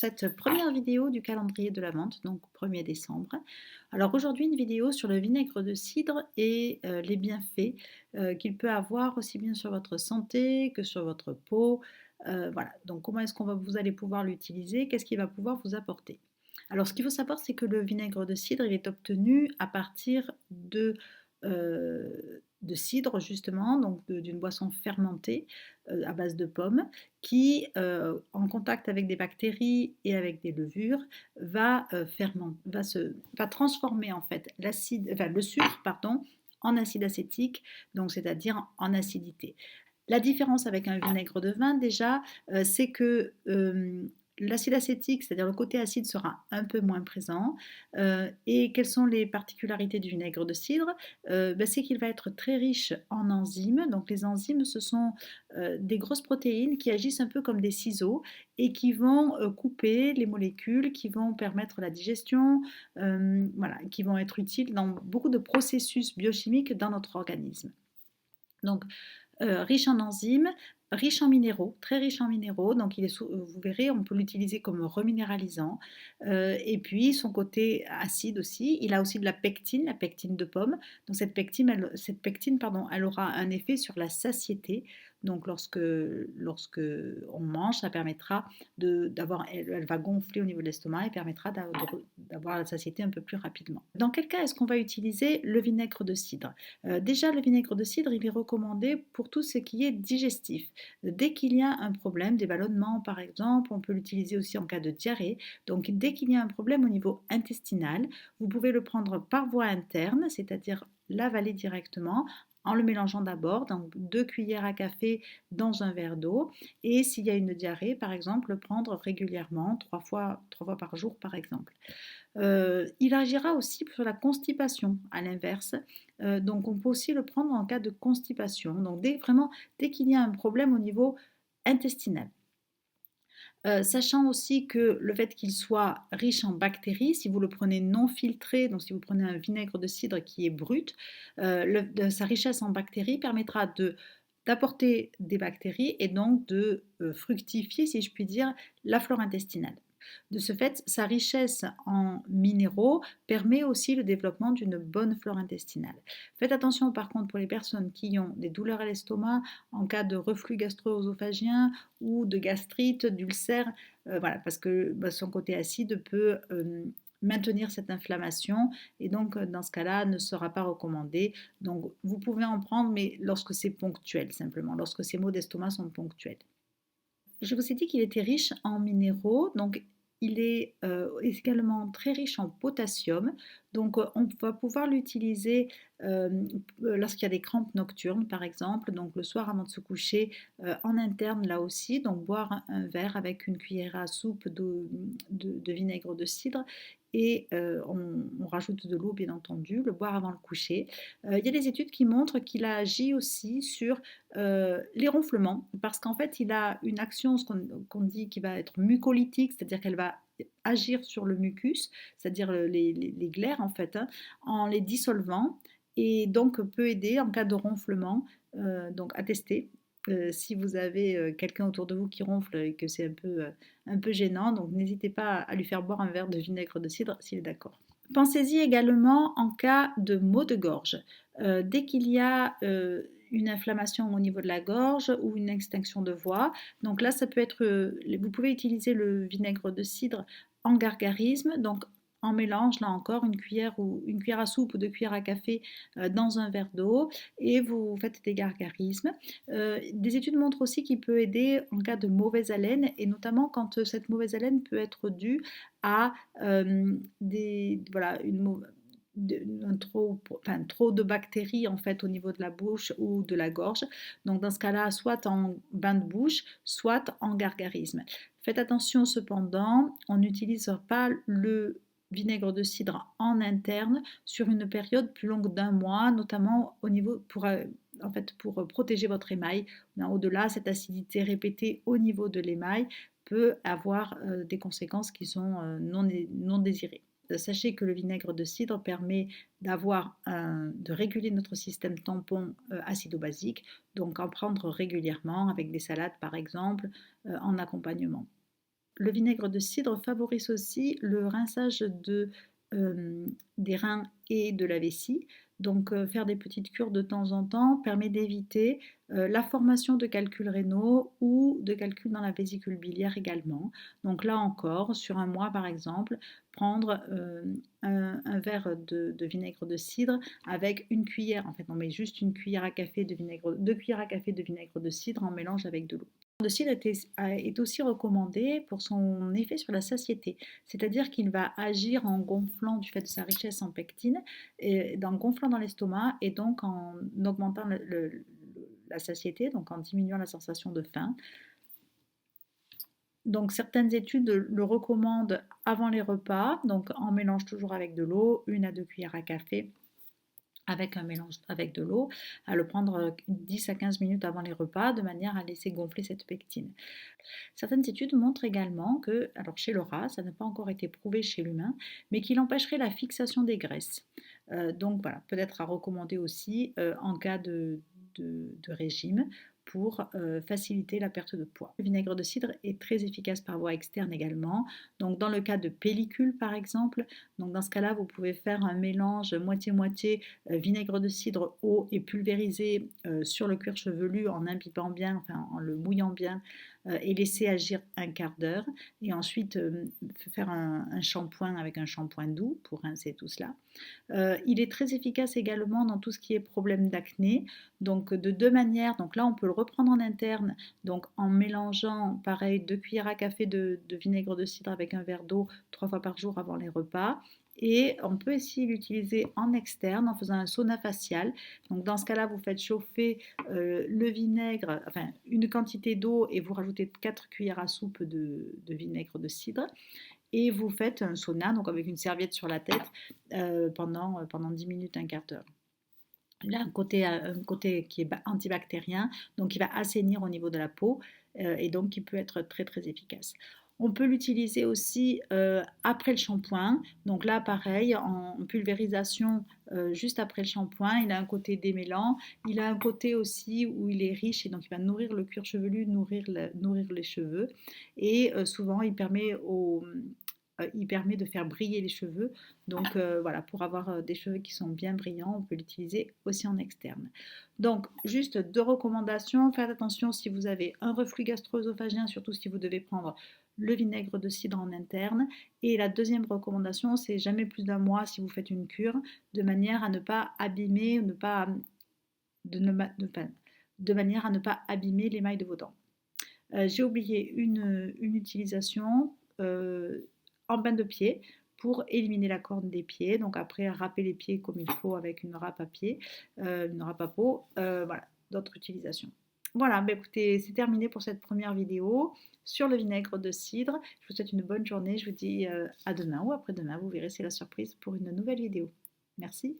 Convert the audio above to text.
cette première vidéo du calendrier de l'Avent, donc 1er décembre. Alors aujourd'hui, une vidéo sur le vinaigre de cidre et les bienfaits qu'il peut avoir aussi bien sur votre santé que sur votre peau. Voilà, donc comment est-ce vous allez pouvoir l'utiliser? Qu'est-ce qu'il va pouvoir vous apporter? Alors ce qu'il faut savoir, c'est que le vinaigre de cidre, il est obtenu à partir de cidre justement, donc d'une boisson fermentée à base de pommes qui, en contact avec des bactéries et avec des levures, va transformer en fait le sucre pardon, en acide acétique, donc c'est-à-dire en acidité. La différence avec un vinaigre de vin, déjà, c'est que l'acide acétique, c'est-à-dire le côté acide, sera un peu moins présent. Et quelles sont les particularités du vinaigre de cidre? C'est qu'il va être très riche en enzymes. Donc les enzymes, ce sont des grosses protéines qui agissent un peu comme des ciseaux et qui vont couper les molécules, qui vont permettre la digestion, voilà, qui vont être utiles dans beaucoup de processus biochimiques dans notre organisme. Donc, riche en enzymes, riche en minéraux, très riche en minéraux, donc vous verrez, on peut l'utiliser comme reminéralisant. Et puis son côté acide aussi, il a aussi de la pectine de pomme. Donc cette pectine, pardon, elle aura un effet sur la satiété. Donc lorsque on mange, ça permettra elle va gonfler au niveau de l'estomac et permettra d'avoir la satiété un peu plus rapidement. Dans quel cas est-ce qu'on va utiliser le vinaigre de cidre? Déjà, le vinaigre de cidre, il est recommandé pour tout ce qui est digestif. Dès qu'il y a un problème, des ballonnements par exemple, on peut l'utiliser aussi en cas de diarrhée. Donc, dès qu'il y a un problème au niveau intestinal, vous pouvez le prendre par voie interne, c'est-à-dire l'avaler directement en le mélangeant d'abord, donc 2 cuillères à café dans un verre d'eau. Et s'il y a une diarrhée, par exemple, le prendre régulièrement, 3 fois par jour par exemple. Il agira aussi sur la constipation, à l'inverse. Donc, on peut aussi le prendre en cas de constipation. Donc, dès qu'il y a un problème au niveau intestinal. Sachant aussi que le fait qu'il soit riche en bactéries, si vous le prenez non filtré, donc si vous prenez un vinaigre de cidre qui est brut, sa richesse en bactéries permettra d'apporter des bactéries et donc de fructifier, si je puis dire, la flore intestinale. De ce fait, sa richesse en minéraux permet aussi le développement d'une bonne flore intestinale. Faites attention par contre pour les personnes qui ont des douleurs à l'estomac en cas de reflux gastro-œsophagien ou de gastrite, d'ulcère, voilà, parce que son côté acide peut maintenir cette inflammation et donc dans ce cas-là ne sera pas recommandé. Donc vous pouvez en prendre mais lorsque c'est ponctuel simplement, lorsque ces maux d'estomac sont ponctuels. Je vous ai dit qu'il était riche en minéraux, donc il est également très riche en potassium, donc on va pouvoir l'utiliser lorsqu'il y a des crampes nocturnes par exemple, donc le soir avant de se coucher, en interne là aussi, donc boire un verre avec une cuillère à soupe de vinaigre de cidre et on rajoute de l'eau bien entendu, le boire avant le coucher. Il y a des études qui montrent qu'il agit aussi sur les ronflements, parce qu'en fait, il a une action, qu'on dit qui va être mucolytique, c'est-à-dire qu'elle va agir sur le mucus, c'est-à-dire les glaires en fait, hein, en les dissolvant, et donc peut aider en cas de ronflement, donc à tester. Si vous avez quelqu'un autour de vous qui ronfle et que c'est un peu gênant, donc n'hésitez pas à lui faire boire un verre de vinaigre de cidre s'il est d'accord. Pensez-y également en cas de maux de gorge. Dès qu'il y a une inflammation au niveau de la gorge ou une extinction de voix. Donc là, ça peut être, vous pouvez utiliser le vinaigre de cidre en gargarisme, donc en mélange, là encore, une cuillère à soupe ou 2 cuillères à café dans un verre d'eau et vous faites des gargarismes. Des études montrent aussi qu'il peut aider en cas de mauvaise haleine et notamment quand cette mauvaise haleine peut être due à voilà, trop de bactéries en fait au niveau de la bouche ou de la gorge. Donc dans ce cas-là, soit en bain de bouche, soit en gargarisme. Faites attention cependant, on n'utilise pas le vinaigre de cidre en interne sur une période plus longue d'un mois, notamment au niveau pour protéger votre émail. Au-delà, cette acidité répétée au niveau de l'émail peut avoir des conséquences qui sont non désirées. Sachez que le vinaigre de cidre permet de réguler notre système tampon acido-basique, donc en prendre régulièrement avec des salades par exemple en accompagnement. le vinaigre de cidre favorise aussi le rinçage des reins et de la vessie. Donc, faire des petites cures de temps en temps permet d'éviter la formation de calculs rénaux ou de calculs dans la vésicule biliaire également. Donc là encore, sur un mois par exemple, prendre un verre de vinaigre de cidre avec une cuillère, en fait on met juste une cuillère à café de vinaigre, 2 cuillères à café de vinaigre de cidre en mélange avec de l'eau. Le cidre est aussi recommandé pour son effet sur la satiété, c'est-à-dire qu'il va agir en gonflant du fait de sa richesse en pectine, et en gonflant dans l'estomac et donc en augmentant la satiété, donc en diminuant la sensation de faim. Donc certaines études le recommandent avant les repas, donc en mélange toujours avec de l'eau, 1 à 2 cuillères à café avec un mélange avec de l'eau, à le prendre 10 à 15 minutes avant les repas de manière à laisser gonfler cette pectine. Certaines études montrent également que, alors chez le rat, ça n'a pas encore été prouvé chez l'humain, mais qu'il empêcherait la fixation des graisses. Donc voilà, peut-être à recommander aussi en cas de régime pour faciliter la perte de poids. Le vinaigre de cidre est très efficace par voie externe également. Donc dans le cas de pellicule par exemple, donc dans ce cas-là, vous pouvez faire un mélange moitié-moitié vinaigre de cidre, eau et pulvérisé sur le cuir chevelu en imbibant bien, enfin en le mouillant bien et laisser agir un quart d'heure. Et ensuite faire un shampoing avec un shampoing doux pour rincer tout cela. Il est très efficace également dans tout ce qui est problème d'acné. Donc de deux manières, donc là on peut le reprendre en interne, donc en mélangeant pareil 2 cuillères à café de vinaigre de cidre avec un verre d'eau 3 fois par jour avant les repas. Et on peut aussi l'utiliser en externe en faisant un sauna facial. Donc dans ce cas-là, vous faites chauffer le vinaigre, enfin une quantité d'eau et vous rajoutez 4 cuillères à soupe de vinaigre de cidre et vous faites un sauna, donc avec une serviette sur la tête, pendant 10 minutes, un quart d'heure. Il a un côté qui est antibactérien, donc il va assainir au niveau de la peau et donc il peut être très très efficace. On peut l'utiliser aussi après le shampoing. Donc là, pareil, en pulvérisation juste après le shampoing. Il a un côté démêlant. Il a un côté aussi où il est riche et donc il va nourrir le cuir chevelu, nourrir les cheveux. Et souvent, il permet de faire briller les cheveux. Donc voilà, pour avoir des cheveux qui sont bien brillants, on peut l'utiliser aussi en externe. Donc juste deux recommandations. Faites attention si vous avez un reflux gastro-œsophagien, surtout si vous devez prendre le vinaigre de cidre en interne. Et la deuxième recommandation, c'est jamais plus d'un mois si vous faites une cure, de manière à ne pas abîmer, de manière à ne pas abîmer l'émail de vos dents. J'ai oublié une utilisation en bain de pied pour éliminer la corne des pieds. Donc après, râper les pieds comme il faut avec une râpe à pied, une râpe à peau. Voilà, d'autres utilisations. Voilà, bah écoutez, c'est terminé pour cette première vidéo sur le vinaigre de cidre. Je vous souhaite une bonne journée. Je vous dis à demain ou après-demain. Vous verrez, c'est la surprise pour une nouvelle vidéo. Merci.